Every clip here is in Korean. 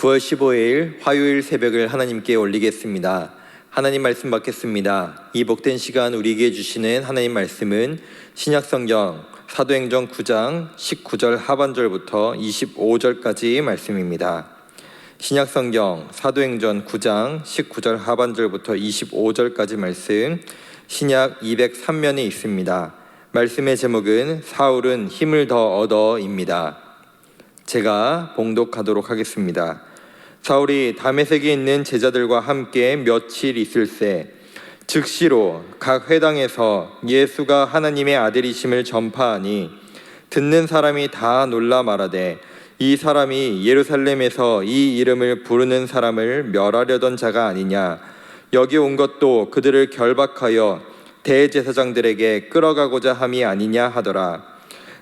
9월 15일 화요일 새벽을 하나님께 올리겠습니다. 하나님 말씀 받겠습니다. 이 복된 시간 우리에게 주시는 하나님 말씀은 신약성경 사도행전 9장 19절 하반절부터 25절까지의 말씀입니다. 신약성경 사도행전 9장 19절 하반절부터 25절까지 말씀, 신약 203면에 있습니다. 말씀의 제목은 사울은 힘을 더 얻어입니다. 제가 봉독하도록 하겠습니다. 사울이 다메섹에 있는 제자들과 함께 며칠 있을새 즉시로 각 회당에서 예수가 하나님의 아들이심을 전파하니 듣는 사람이 다 놀라 말하되 이 사람이 예루살렘에서 이 이름을 부르는 사람을 멸하려던 자가 아니냐. 여기 온 것도 그들을 결박하여 대제사장들에게 끌어가고자 함이 아니냐 하더라.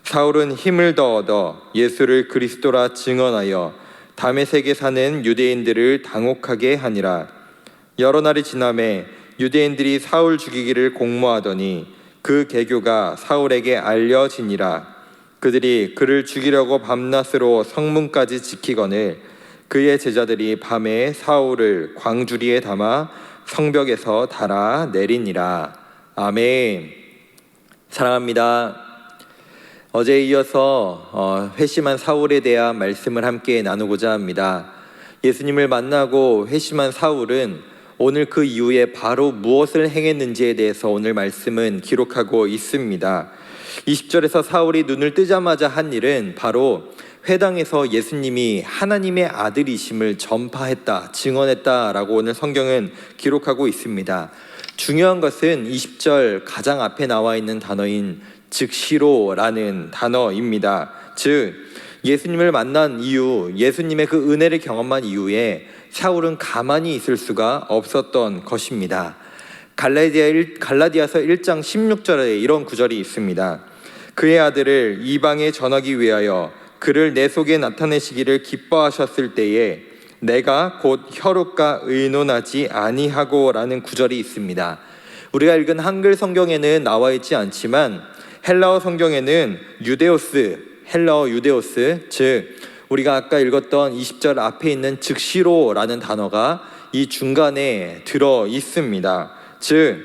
사울은 힘을 더 얻어 예수를 그리스도라 증언하여 다메섹에 사는 유대인들을 당혹하게 하니라. 여러 날이 지나매 유대인들이 사울 죽이기를 공모하더니 그 계교가 사울에게 알려지니라. 그들이 그를 죽이려고 밤낮으로 성문까지 지키거늘 그의 제자들이 밤에 사울을 광주리에 담아 성벽에서 달아 내리니라. 아멘. 사랑합니다. 어제에 이어서 회심한 사울에 대한 말씀을 함께 나누고자 합니다. 예수님을 만나고 회심한 사울은 오늘 그 이후에 바로 무엇을 행했는지에 대해서 오늘 말씀은 기록하고 있습니다. 20절에서 사울이 눈을 뜨자마자 한 일은 바로 회당에서 예수님이 하나님의 아들이심을 전파했다, 증언했다라고 오늘 성경은 기록하고 있습니다. 중요한 것은 20절 가장 앞에 나와 있는 단어인 즉시로라는 단어입니다. 즉 예수님을 만난 이후, 예수님의 그 은혜를 경험한 이후에 사울은 가만히 있을 수가 없었던 것입니다. 갈라디아서 1장 16절에 이런 구절이 있습니다. 그의 아들을 이방에 전하기 위하여 그를 내 속에 나타내시기를 기뻐하셨을 때에 내가 곧 혈육과 의논하지 아니하고라는 구절이 있습니다. 우리가 읽은 한글 성경에는 나와 있지 않지만 헬라어 성경에는 헬라어 유데오스, 즉 우리가 아까 읽었던 20절 앞에 있는 즉시로라는 단어가 이 중간에 들어 있습니다. 즉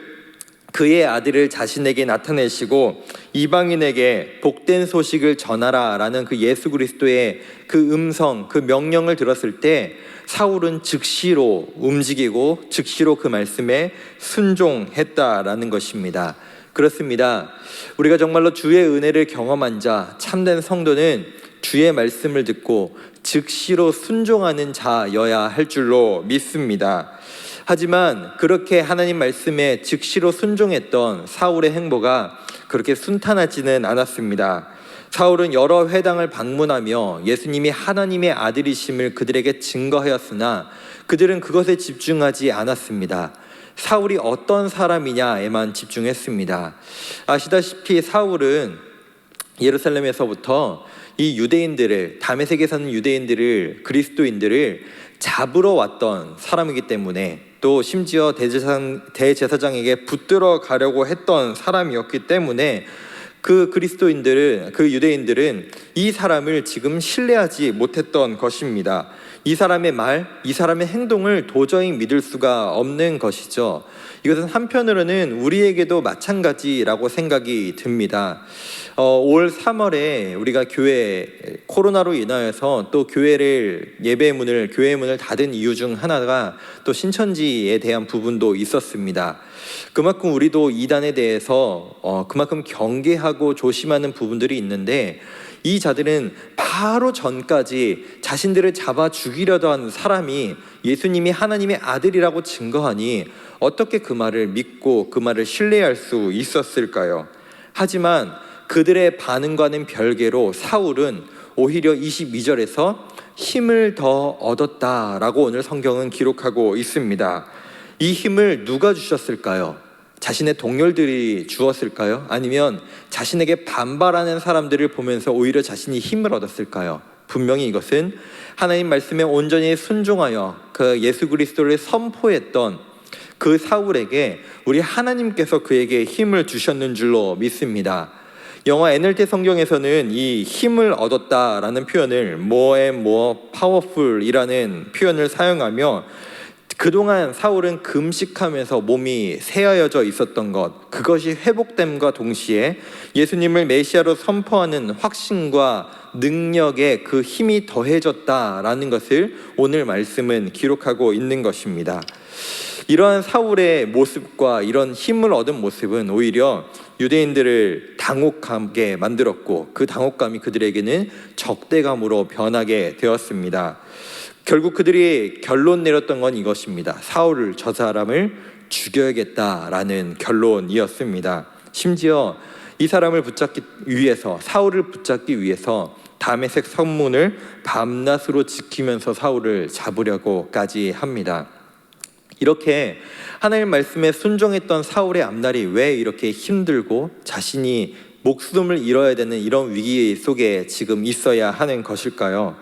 그의 아들을 자신에게 나타내시고 이방인에게 복된 소식을 전하라라는 그 예수 그리스도의 그 음성, 그 명령을 들었을 때 사울은 즉시로 움직이고 즉시로 그 말씀에 순종했다라는 것입니다. 그렇습니다. 우리가 정말로 주의 은혜를 경험한 자, 참된 성도는 주의 말씀을 듣고 즉시로 순종하는 자여야 할 줄로 믿습니다. 하지만 그렇게 하나님 말씀에 즉시로 순종했던 사울의 행보가 그렇게 순탄하지는 않았습니다. 사울은 여러 회당을 방문하며 예수님이 하나님의 아들이심을 그들에게 증거하였으나 그들은 그것에 집중하지 않았습니다. 사울이 어떤 사람이냐에만 집중했습니다. 아시다시피 사울은 예루살렘에서부터 이 유대인들을, 다메섹에 사는 유대인들을, 그리스도인들을 잡으러 왔던 사람이기 때문에, 또 심지어 대제사장에게 붙들어 가려고 했던 사람이었기 때문에 그 그리스도인들은, 그 유대인들은 이 사람을 지금 신뢰하지 못했던 것입니다. 이 사람의 말, 이 사람의 행동을 도저히 믿을 수가 없는 것이죠. 이것은 한편으로는 우리에게도 마찬가지라고 생각이 듭니다. 올 3월에 우리가 교회 코로나로 인하여서 또 교회의 문을 닫은 이유 중 하나가 또 신천지에 대한 부분도 있었습니다. 그만큼 우리도 이단에 대해서 그만큼 경계하고 조심하는 부분들이 있는데, 이 자들은 바로 전까지 자신들을 잡아 죽이려던 사람이 예수님이 하나님의 아들이라고 증거하니 어떻게 그 말을 믿고 그 말을 신뢰할 수 있었을까요? 하지만 그들의 반응과는 별개로 사울은 오히려 22절에서 힘을 더 얻었다라고 오늘 성경은 기록하고 있습니다. 이 힘을 누가 주셨을까요? 자신의 동료들이 주었을까요? 아니면 자신에게 반발하는 사람들을 보면서 오히려 자신이 힘을 얻었을까요? 분명히 이것은 하나님 말씀에 온전히 순종하여 그 예수 그리스도를 선포했던 그 사울에게 우리 하나님께서 그에게 힘을 주셨는 줄로 믿습니다. 영어 NLT 성경에서는 이 힘을 얻었다라는 표현을 more and more powerful이라는 표현을 사용하며 그동안 사울은 금식하면서 몸이 새하여져 있었던 것, 그것이 회복됨과 동시에 예수님을 메시아로 선포하는 확신과 능력에 그 힘이 더해졌다라는 것을 오늘 말씀은 기록하고 있는 것입니다. 이러한 사울의 모습과 이런 힘을 얻은 모습은 오히려 유대인들을 당혹하게 만들었고, 그 당혹감이 그들에게는 적대감으로 변하게 되었습니다. 결국 그들이 결론 내렸던 건 이것입니다. 사울을, 저 사람을 죽여야겠다라는 결론이었습니다. 심지어 이 사람을 붙잡기 위해서, 사울을 붙잡기 위해서 다메섹 성문을 밤낮으로 지키면서 사울을 잡으려고까지 합니다. 이렇게 하나님 말씀에 순종했던 사울의 앞날이 왜 이렇게 힘들고 자신이 목숨을 잃어야 되는 이런 위기 속에 지금 있어야 하는 것일까요?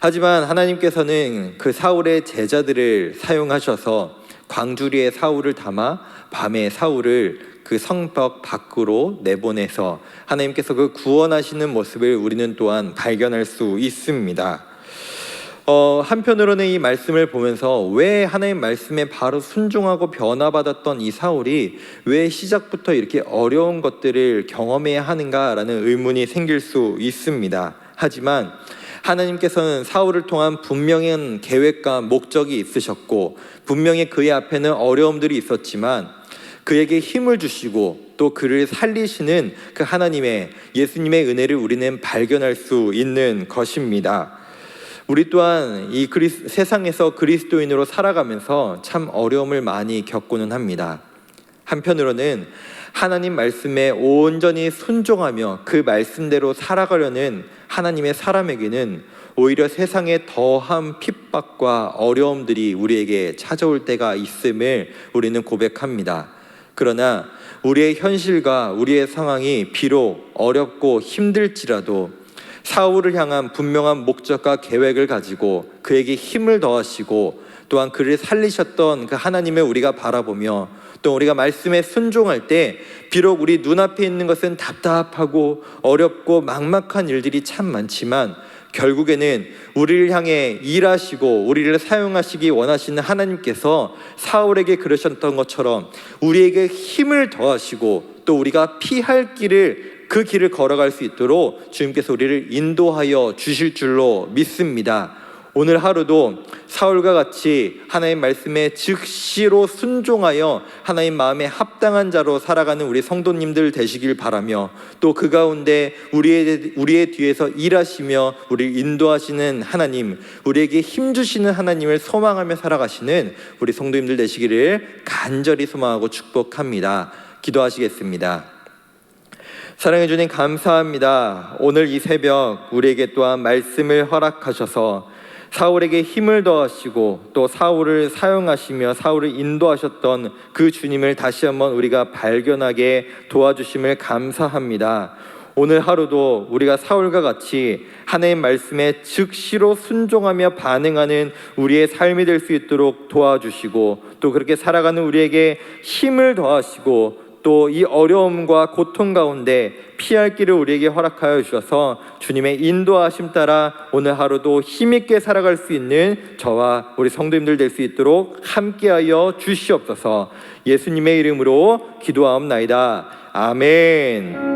하지만 하나님께서는 그 사울의 제자들을 사용하셔서 광주리에 사울을 담아 밤에 사울을 그 성벽 밖으로 내보내서 하나님께서 그 구원하시는 모습을 우리는 또한 발견할 수 있습니다. 한편으로는 이 말씀을 보면서 왜 하나님 말씀에 바로 순종하고 변화받았던 이 사울이 왜 시작부터 이렇게 어려운 것들을 경험해야 하는가라는 의문이 생길 수 있습니다. 하지만 하나님께서는 사울을 통한 분명한 계획과 목적이 있으셨고, 분명히 그의 앞에는 어려움들이 있었지만 그에게 힘을 주시고 또 그를 살리시는 그 하나님의, 예수님의 은혜를 우리는 발견할 수 있는 것입니다. 우리 또한 이 세상에서 그리스도인으로 살아가면서 참 어려움을 많이 겪고는 합니다. 한편으로는 하나님 말씀에 온전히 순종하며 그 말씀대로 살아가려는 하나님의 사람에게는 오히려 세상에 더한 핍박과 어려움들이 우리에게 찾아올 때가 있음을 우리는 고백합니다. 그러나 우리의 현실과 우리의 상황이 비록 어렵고 힘들지라도 사울을 향한 분명한 목적과 계획을 가지고 그에게 힘을 더하시고 또한 그를 살리셨던 그 하나님을 우리가 바라보며, 또 우리가 말씀에 순종할 때 비록 우리 눈앞에 있는 것은 답답하고 어렵고 막막한 일들이 참 많지만 결국에는 우리를 향해 일하시고 우리를 사용하시기 원하시는 하나님께서 사울에게 그러셨던 것처럼 우리에게 힘을 더하시고 또 우리가 피할 그 길을 걸어갈 수 있도록 주님께서 우리를 인도하여 주실 줄로 믿습니다. 오늘 하루도 사울과 같이 하나님 말씀에 즉시로 순종하여 하나님 마음에 합당한 자로 살아가는 우리 성도님들 되시길 바라며, 또 그 가운데 우리의 뒤에서 일하시며 우리를 인도하시는 하나님, 우리에게 힘주시는 하나님을 소망하며 살아가시는 우리 성도님들 되시기를 간절히 소망하고 축복합니다. 기도하시겠습니다. 사랑해 주님 감사합니다. 오늘 이 새벽 우리에게 또한 말씀을 허락하셔서 사울에게 힘을 더하시고 또 사울을 사용하시며 사울을 인도하셨던 그 주님을 다시 한번 우리가 발견하게 도와주심을 감사합니다. 오늘 하루도 우리가 사울과 같이 하나님 말씀에 즉시로 순종하며 반응하는 우리의 삶이 될 수 있도록 도와주시고, 또 그렇게 살아가는 우리에게 힘을 더하시고 또 이 어려움과 고통 가운데 피할 길을 우리에게 허락하여 주셔서 주님의 인도하심 따라 오늘 하루도 힘있게 살아갈 수 있는 저와 우리 성도님들 될 수 있도록 함께하여 주시옵소서. 예수님의 이름으로 기도하옵나이다. 아멘.